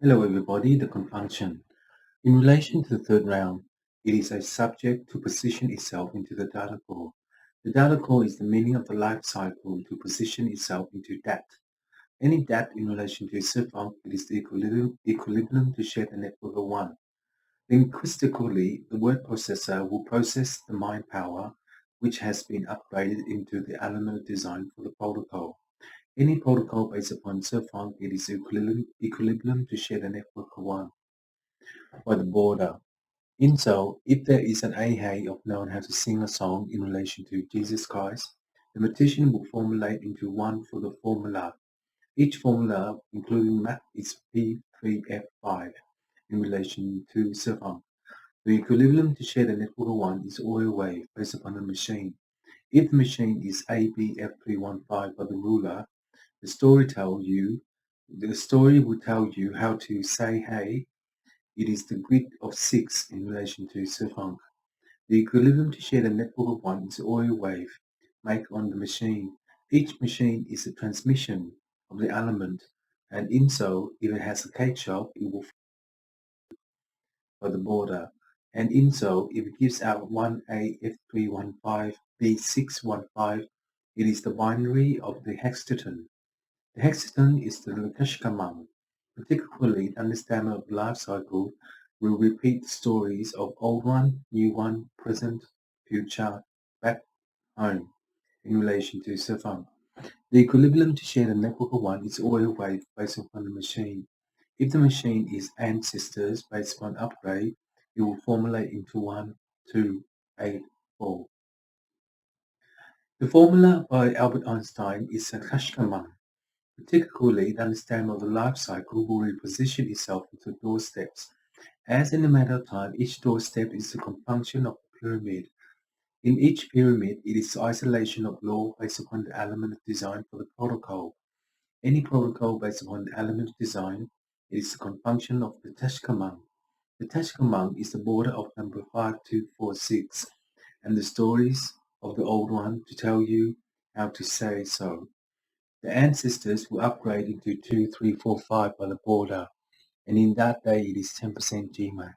Hello everybody, the confunction. In relation to the third round, it is a subject to position itself into the data core. The data core is the meaning of the life cycle to position itself into that. Any that in relation to Sifunk, it is the equilibrium to share the network of one. Linguistically, the word processor will process the mind power which has been upgraded into the element design for the protocol. Any protocol based upon Sifunk, it is equilibrium to share the network of one. By the border. So, if there is an ahai of known how to sing a song in relation to Jesus Christ, the mathematician will formulate into one for the formula. Each formula, including math, is P3F5 in relation to Sifan. The equilibrium to share the network of one is oil wave based upon the machine. If the machine is ABF315 by the ruler, the story will tell you how to say hey. It is the grid of 6 in relation to Sifan. The equilibrium to share the network of one is oil wave make on the machine. Each machine is a transmission of the element, and in so, if it has a cake shop, it will follow the border. And in so, if it gives out 1A F315B615, it is the binary of the hexagon. The hexagon is the Lakshkamang. Particularly, the understanding of life cycle will repeat the stories of old one, new one, present, future, back, home in relation to Sifan. The equilibrium to share the network of one is oil wave based upon the machine. If the machine is ancestors based upon upgrade, it will formulate into 1, 2, 8, 4. The formula by Albert Einstein is a Kashkaman. Particularly, the understanding of the life cycle will reposition itself into doorsteps. As in a matter of time, each doorstep is a compunction of the pyramid. In each pyramid, it is the isolation of law based upon the element of design for the protocol. Any protocol based upon the element of design, it is the compunction of the Teshkamang. The Teshkamang is the border of number 5246, and the stories of the old one to tell you how to say so. The ancestors will upgrade into 2, 3, 4, 5 by the border, and in that day it is 10% GMAC.